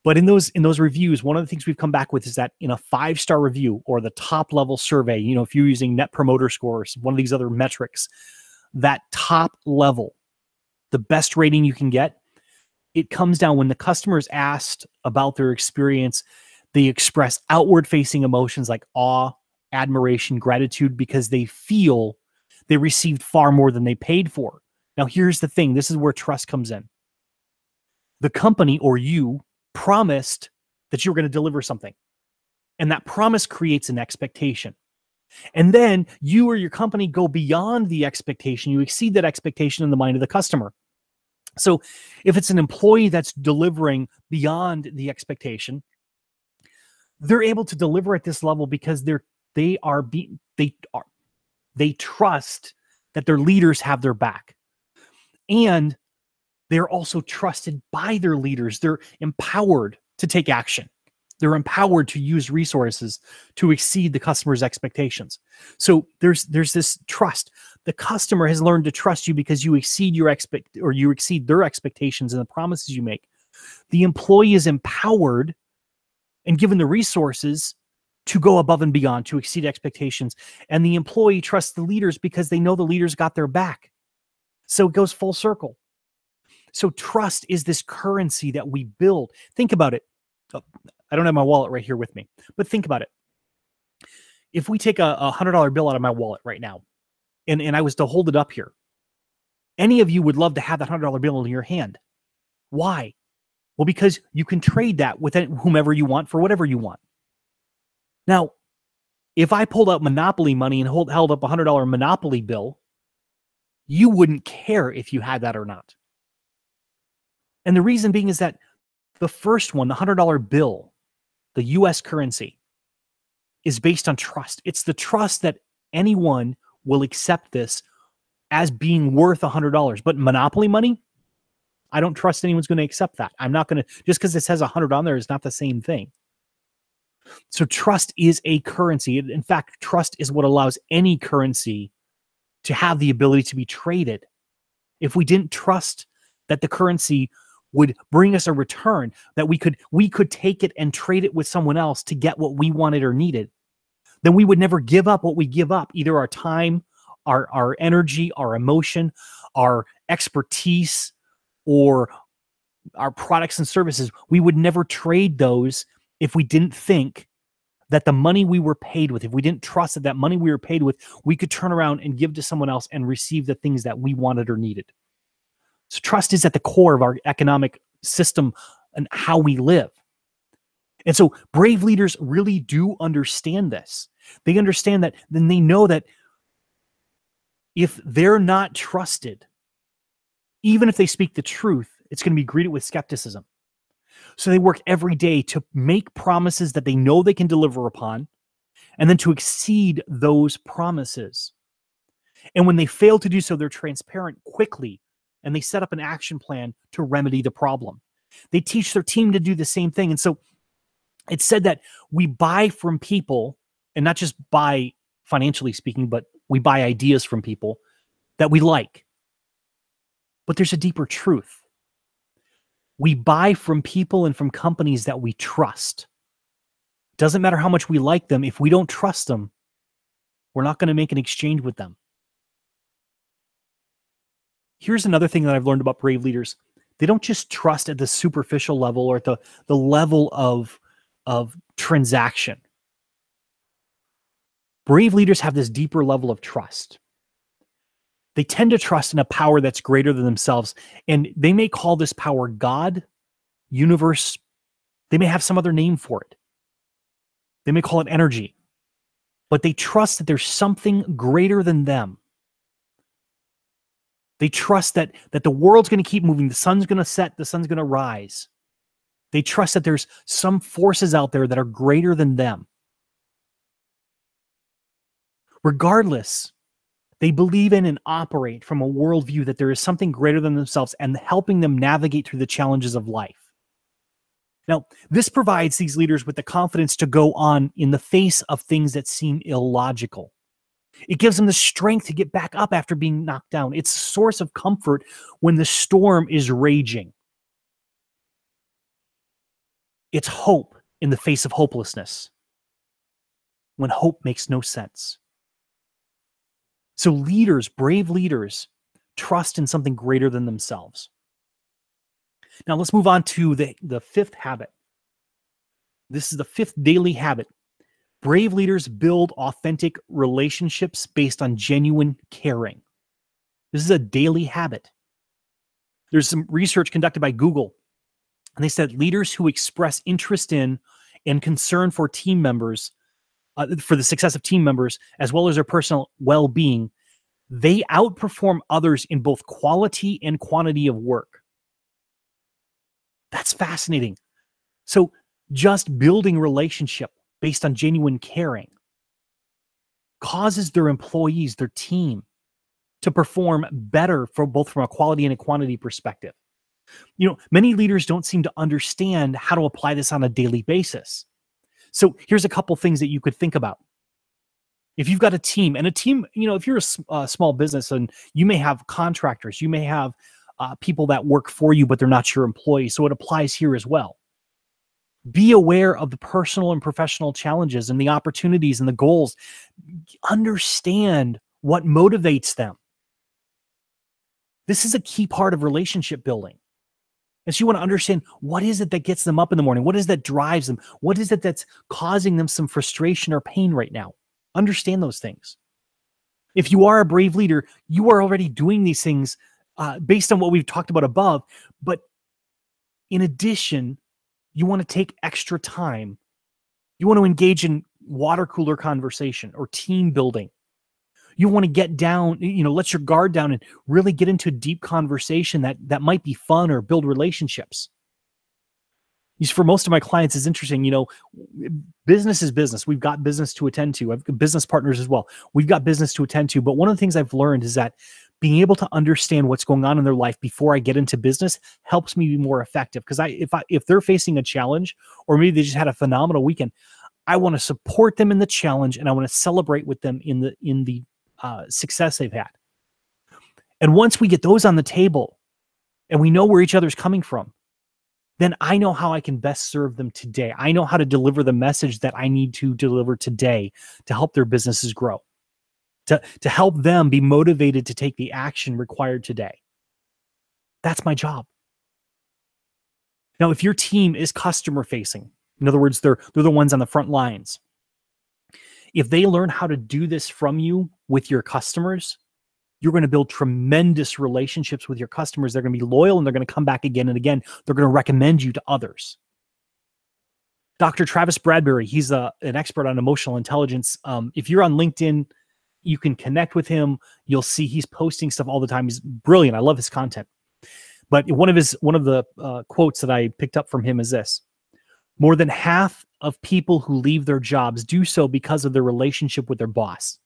But in those reviews, one of the things we've come back with is that in a 5-star review or the top level survey, if you're using Net Promoter Scores, one of these other metrics, that top level, the best rating you can get, it comes down when the customer is asked about their experience, they express outward facing emotions like awe, admiration, gratitude, because they feel they received far more than they paid for. Now, here's the thing. This is where trust comes in. The company or you promised that you were going to deliver something, and that promise creates an expectation. And then you or your company go beyond the expectation. You exceed that expectation in the mind of the customer. So if it's an employee that's delivering beyond the expectation, they're able to deliver at this level because they trust that their leaders have their back. And they're also trusted by their leaders. They're empowered to take action. They're empowered to use resources to exceed the customer's expectations. So there's this trust. The customer has learned to trust you because you exceed you exceed their expectations and the promises you make. The employee is empowered and given the resources to go above and beyond, to exceed expectations. And the employee trusts the leaders because they know the leaders got their back. So it goes full circle. So trust is this currency that we build. Think about it. Oh, I don't have my wallet right here with me, but think about it. If we take a $100 bill out of my wallet right now, and I was to hold it up here, any of you would love to have that $100 bill in your hand. Why? Well, because you can trade that with whomever you want for whatever you want. Now, if I pulled out Monopoly money and held up a $100 Monopoly bill, you wouldn't care if you had that or not. And the reason being is that the first one, the $100 bill, the US currency, is based on trust. It's the trust that anyone will accept this as being worth $100. But Monopoly money, I don't trust anyone's going to accept that. I'm not going to, just because it says 100 on there is not the same thing. So trust is a currency. In fact, trust is what allows any currency to have the ability to be traded. If we didn't trust that the currency would bring us a return, that we could take it and trade it with someone else to get what we wanted or needed, then we would never give up what we give up, either our time, our energy, our emotion, our expertise, or our products and services. We would never trade those if we didn't think that the money we were paid with, if we didn't trust that that money we were paid with, we could turn around and give to someone else and receive the things that we wanted or needed. So trust is at the core of our economic system and how we live. And so brave leaders really do understand this. They understand that, then they know that if they're not trusted, even if they speak the truth, it's going to be greeted with skepticism. So they work every day to make promises that they know they can deliver upon, and then to exceed those promises. And when they fail to do so, they're transparent quickly, and they set up an action plan to remedy the problem. They teach their team to do the same thing. And so it's said that we buy from people, and not just buy financially speaking, but we buy ideas from people that we like. But there's a deeper truth. We buy from people and from companies that we trust. Doesn't matter how much we like them. If we don't trust them, we're not going to make an exchange with them. Here's another thing that I've learned about brave leaders. They don't just trust at the superficial level or at the level of transaction. Brave leaders have this deeper level of trust. They tend to trust in a power that's greater than themselves, and they may call this power God, universe. They may have some other name for it. They may call it energy, but they trust that there's something greater than them. They trust that the world's going to keep moving. The sun's going to set. The sun's going to rise. They trust that there's some forces out there that are greater than them. Regardless, they believe in and operate from a worldview that there is something greater than themselves and helping them navigate through the challenges of life. Now, this provides these leaders with the confidence to go on in the face of things that seem illogical. It gives them the strength to get back up after being knocked down. It's a source of comfort when the storm is raging. It's hope in the face of hopelessness, when hope makes no sense. So leaders, brave leaders, trust in something greater than themselves. Now let's move on to the fifth habit. This is the fifth daily habit. Brave leaders build authentic relationships based on genuine caring. This is a daily habit. There's some research conducted by Google, and they said leaders who express interest in and concern for team members, for the success of team members, as well as their personal well-being, they outperform others in both quality and quantity of work. That's fascinating. So just building relationship based on genuine caring causes their employees, their team, to perform better from a quality and a quantity perspective. You know, many leaders don't seem to understand how to apply this on a daily basis. So here's a couple things that you could think about. If you've got a team, and a team, you know, if you're a small business and you may have contractors, you may have people that work for you, but they're not your employees. So it applies here as well. Be aware of the personal and professional challenges and the opportunities and the goals. Understand what motivates them. This is a key part of relationship building. And so you want to understand, what is it that gets them up in the morning? What is it that drives them? What is it that's causing them some frustration or pain right now? Understand those things. If you are a brave leader, you are already doing these things based on what we've talked about above. But in addition, you want to take extra time. You want to engage in water cooler conversation or team building. You want to get down, let your guard down and really get into a deep conversation that might be fun or build relationships. For most of my clients, it's interesting, business is business. We've got business to attend to. I've got business partners as well. We've got business to attend to. But one of the things I've learned is that being able to understand what's going on in their life before I get into business helps me be more effective. Because if they're facing a challenge, or maybe they just had a phenomenal weekend, I want to support them in the challenge, and I want to celebrate with them in the success they've had. And once we get those on the table and we know where each other's coming from, then I know how I can best serve them today. I know how to deliver the message that I need to deliver today to help their businesses grow, to help them be motivated to take the action required today. That's my job. Now, if your team is customer facing, in other words, they're the ones on the front lines, if they learn how to do this from you with your customers, you're going to build tremendous relationships with your customers. They're going to be loyal, and they're going to come back again and again. They're going to recommend you to others. Dr. Travis Bradbury, he's an expert on emotional intelligence. If you're on LinkedIn, you can connect with him. You'll see he's posting stuff all the time. He's brilliant. I love his content. But one of the quotes that I picked up from him is this: more than half of people who leave their jobs do so because of their relationship with their boss.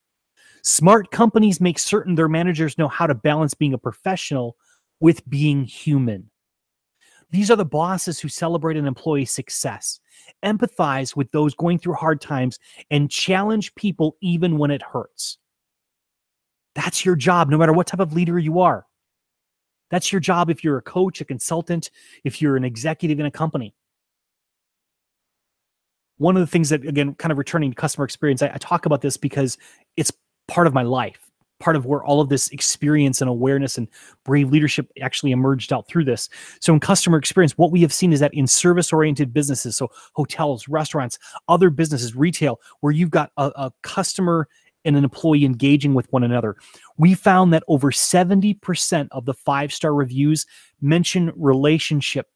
Smart companies make certain their managers know how to balance being a professional with being human. These are the bosses who celebrate an employee's success, empathize with those going through hard times, and challenge people even when it hurts. That's your job, no matter what type of leader you are. That's your job if you're a coach, a consultant, if you're an executive in a company. One of the things that, again, kind of returning to customer experience, I talk about this because it's part of my life, part of where all of this experience and awareness and brave leadership actually emerged out through this. So in customer experience, what we have seen is that in service-oriented businesses, so hotels, restaurants, other businesses, retail, where you've got a customer and an employee engaging with one another, we found that over 70% of the 5-star reviews mention relationship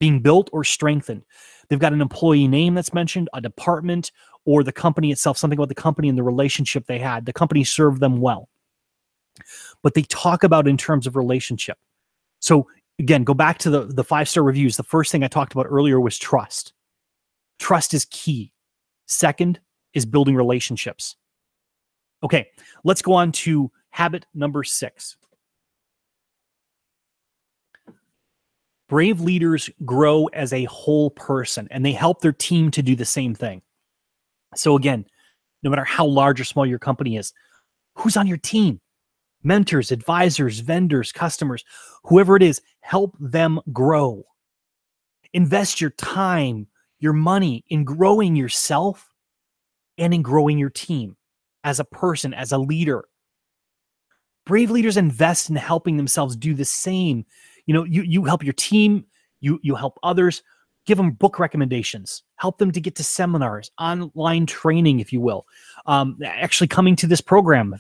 being built or strengthened. They've got an employee name that's mentioned, a department, or the company itself, something about the company and the relationship they had. The company served them well. But they talk about in terms of relationship. So again, go back to the 5-star reviews. The first thing I talked about earlier was trust. Trust is key. Second is building relationships. Okay, let's go on to habit number 6. Brave leaders grow as a whole person, and they help their team to do the same thing. So again, no matter how large or small your company is, who's on your team? Mentors, advisors, vendors, customers, whoever it is, help them grow. Invest your time, your money in growing yourself and in growing your team as a person, as a leader. Brave leaders invest in helping themselves do the same. You help your team, you help others, give them book recommendations, help them to get to seminars, online training, if you will. Actually coming to this program,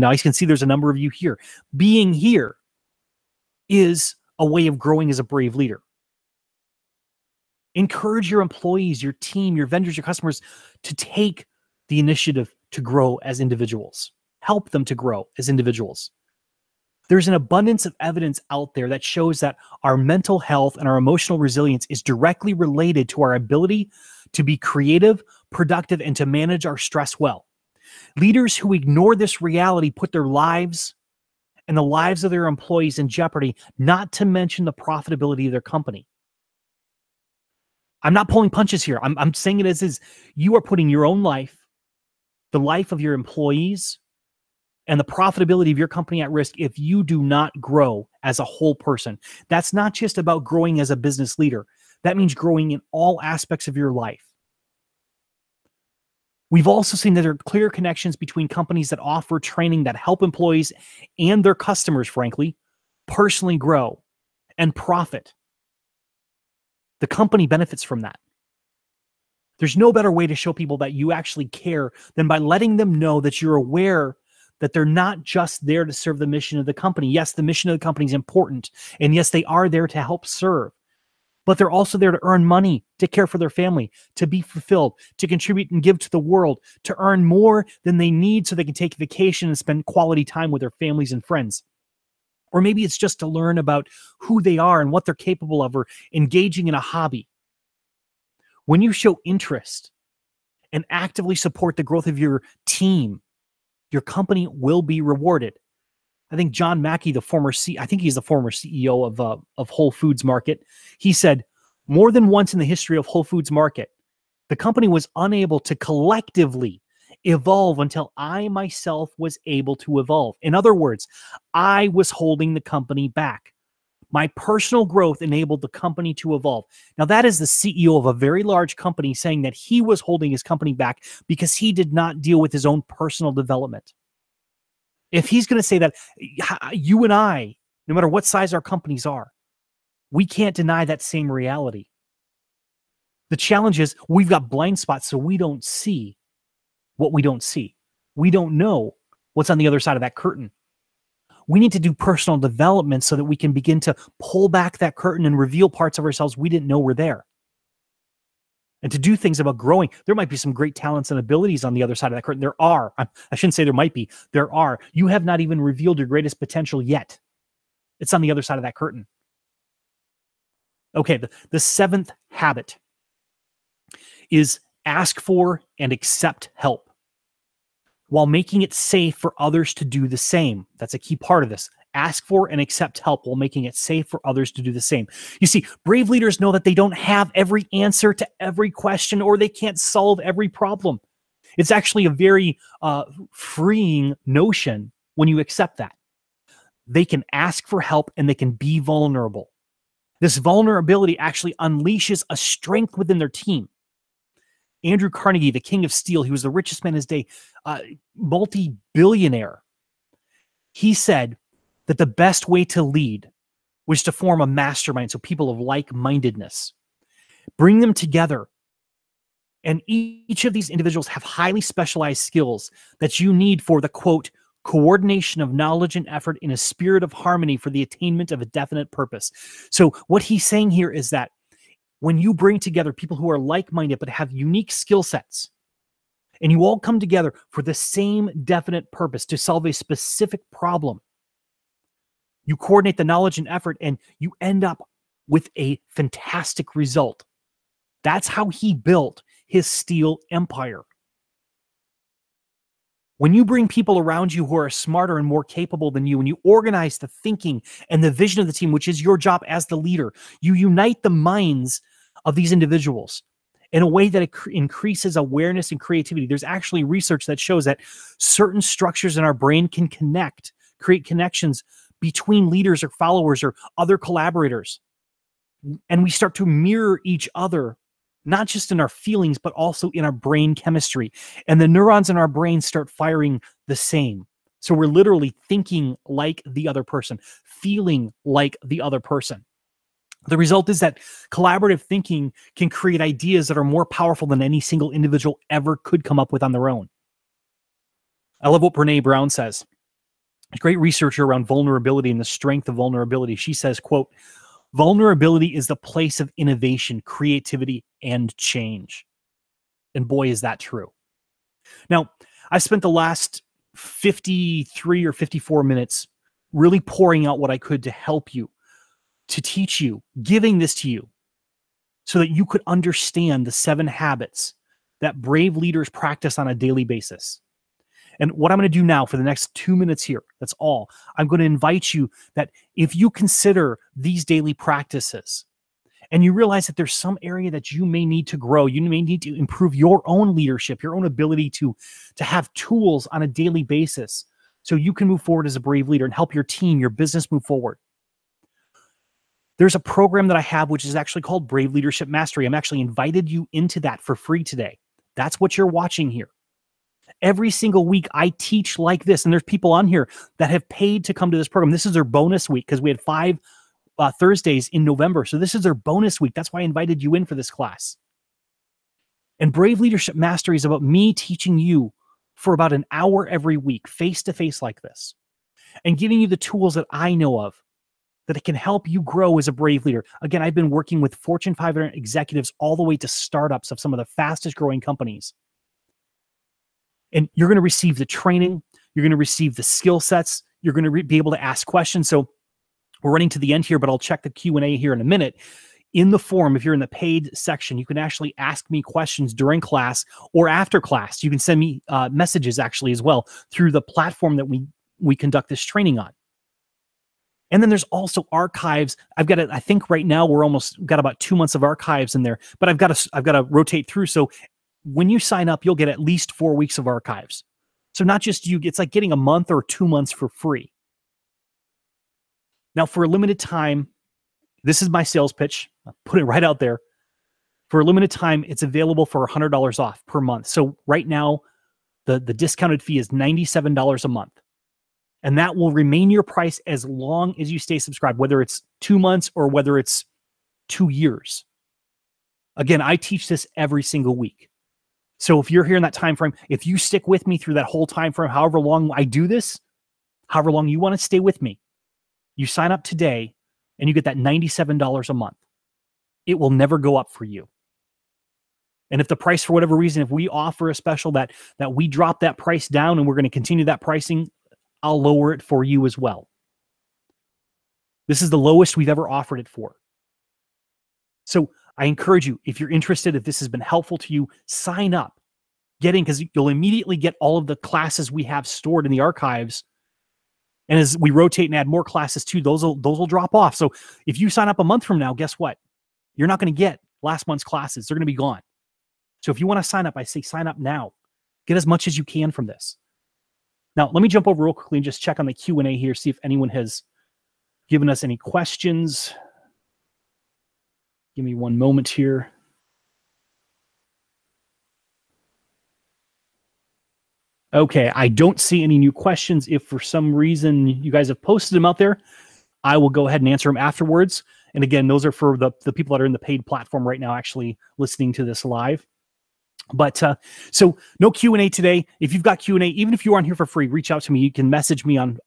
I can see there's a number of you here. Being here is a way of growing as a brave leader. Encourage your employees, your team, your vendors, your customers to take the initiative to grow as individuals. Help them to grow as individuals. There's an abundance of evidence out there that shows that our mental health and our emotional resilience is directly related to our ability to be creative, productive, and to manage our stress well. Leaders who ignore this reality put their lives and the lives of their employees in jeopardy, not to mention the profitability of their company. I'm not pulling punches here. I'm saying it as is. You are putting your own life, the life of your employees, and the profitability of your company at risk if you do not grow as a whole person. That's not just about growing as a business leader. That means growing in all aspects of your life. We've also seen that there are clear connections between companies that offer training that help employees and their customers, frankly, personally grow and profit. The company benefits from that. There's no better way to show people that you actually care than by letting them know that you're aware that they're not just there to serve the mission of the company. Yes, the mission of the company is important. And yes, they are there to help serve. But they're also there to earn money, to care for their family, to be fulfilled, to contribute and give to the world, to earn more than they need so they can take vacation and spend quality time with their families and friends. Or maybe it's just to learn about who they are and what they're capable of, or engaging in a hobby. When you show interest and actively support the growth of your team, your company will be rewarded. I think John Mackey, I think he's the former CEO of Whole Foods Market. He said, more than once in the history of Whole Foods Market, the company was unable to collectively evolve until I myself was able to evolve. In other words, I was holding the company back. My personal growth enabled the company to evolve. Now, that is the CEO of a very large company saying that he was holding his company back because he did not deal with his own personal development. If he's going to say that, you and I, no matter what size our companies are, we can't deny that same reality. The challenge is we've got blind spots, so we don't see what we don't see. We don't know what's on the other side of that curtain. We need to do personal development so that we can begin to pull back that curtain and reveal parts of ourselves we didn't know were there. And to do things about growing, there might be some great talents and abilities on the other side of that curtain. There are. I shouldn't say there might be. There are. You have not even revealed your greatest potential yet. It's on the other side of that curtain. Okay, the seventh habit is ask for and accept help while making it safe for others to do the same. That's a key part of this. Ask for and accept help while making it safe for others to do the same. You see, brave leaders know that they don't have every answer to every question, or they can't solve every problem. It's actually a very freeing notion when you accept that. They can ask for help and they can be vulnerable. This vulnerability actually unleashes a strength within their team. Andrew Carnegie, the king of steel, he was the richest man in his day, multi-billionaire. He said that the best way to lead was to form a mastermind, so people of like-mindedness. Bring them together. And each of these individuals have highly specialized skills that you need for the, quote, coordination of knowledge and effort in a spirit of harmony for the attainment of a definite purpose. So what he's saying here is that when you bring together people who are like-minded but have unique skill sets, and you all come together for the same definite purpose to solve a specific problem, you coordinate the knowledge and effort and you end up with a fantastic result. That's how he built his steel empire. When you bring people around you who are smarter and more capable than you, and you organize the thinking and the vision of the team, which is your job as the leader, you unite the minds of these individuals in a way that increases awareness and creativity. There's actually research that shows that certain structures in our brain can create connections between leaders or followers or other collaborators. And we start to mirror each other, not just in our feelings, but also in our brain chemistry. And the neurons in our brain start firing the same. So we're literally thinking like the other person, feeling like the other person. The result is that collaborative thinking can create ideas that are more powerful than any single individual ever could come up with on their own. I love what Brené Brown says. A great researcher around vulnerability and the strength of vulnerability. She says, quote, vulnerability is the place of innovation, creativity, and change. And boy, is that true. Now, I spent the last 53 or 54 minutes really pouring out what I could to help you, to teach you, giving this to you so that you could understand the 7 habits that brave leaders practice on a daily basis. And what I'm going to do now for the next 2 minutes here, that's all. I'm going to invite you that if you consider these daily practices and you realize that there's some area that you may need to grow, you may need to improve your own leadership, your own ability to have tools on a daily basis so you can move forward as a brave leader and help your team, your business move forward. There's a program that I have which is actually called Brave Leadership Mastery. I'm actually invited you into that for free today. That's what you're watching here. Every single week I teach like this, and there's people on here that have paid to come to this program. This is their bonus week because we had 5 Thursdays in November. So this is their bonus week. That's why I invited you in for this class. And Brave Leadership Mastery is about me teaching you for about an hour every week, face-to-face like this, and giving you the tools that I know of that can help you grow as a brave leader. Again, I've been working with Fortune 500 executives all the way to startups of some of the fastest growing companies. And you're going to receive the training. You're going to receive the skill sets. You're going to be able to ask questions. So we're running to the end here, but I'll check the Q&A here in a minute. In the forum, if you're in the paid section, you can actually ask me questions during class or after class. You can send me messages actually as well through the platform that we conduct this training on. And then there's also archives. I've got I think right now we're almost got about 2 months of archives in there, but I've got to rotate through. So when you sign up, you'll get at least 4 weeks of archives. So not just you, it's like getting a month or 2 months for free. Now for a limited time, this is my sales pitch. I'll put it right out there. For a limited time, it's available for $100 off per month. So right now, the discounted fee is $97 a month. And that will remain your price as long as you stay subscribed, whether it's 2 months or whether it's 2 years. Again, I teach this every single week. So if you're here in that time frame, if you stick with me through that whole time frame, however long I do this, however long you want to stay with me, you sign up today and you get that $97 a month. It will never go up for you. And if the price, for whatever reason, if we offer a special that we drop that price down and we're going to continue that pricing, I'll lower it for you as well. This is the lowest we've ever offered it for. So I encourage you, if you're interested, if this has been helpful to you, sign up. Get in, because you'll immediately get all of the classes we have stored in the archives. And as we rotate and add more classes too, those will drop off. So if you sign up a month from now, guess what? You're not going to get last month's classes. They're going to be gone. So if you want to sign up, I say sign up now. Get as much as you can from this. Now, let me jump over real quickly and just check on the Q&A here, see if anyone has given us any questions. Give me one moment here. Okay, I don't see any new questions. If for some reason you guys have posted them out there, I will go ahead and answer them afterwards. And again, those are for the people that are in the paid platform right now actually listening to this live. But so no Q&A today. If you've got Q&A, even if you aren't here for free, reach out to me. You can message me on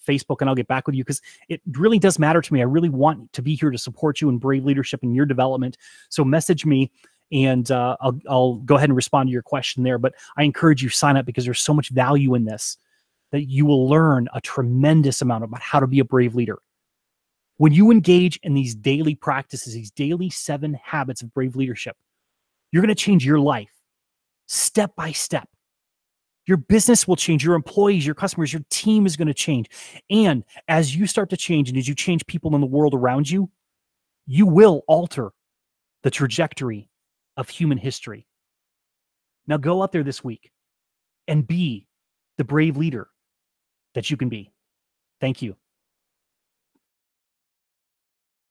Facebook and I'll get back with you, because it really does matter to me. I really want to be here to support you in brave leadership and your development. So message me and I'll go ahead and respond to your question there. But I encourage you, sign up, because there's so much value in this that you will learn a tremendous amount about how to be a brave leader. When you engage in these daily practices, these daily 7 habits of brave leadership, you're going to change your life. Step by step. Your business will change, your employees, your customers, your team is going to change. And as you start to change and as you change people in the world around you, you will alter the trajectory of human history. Now go out there this week and be the brave leader that you can be. Thank you.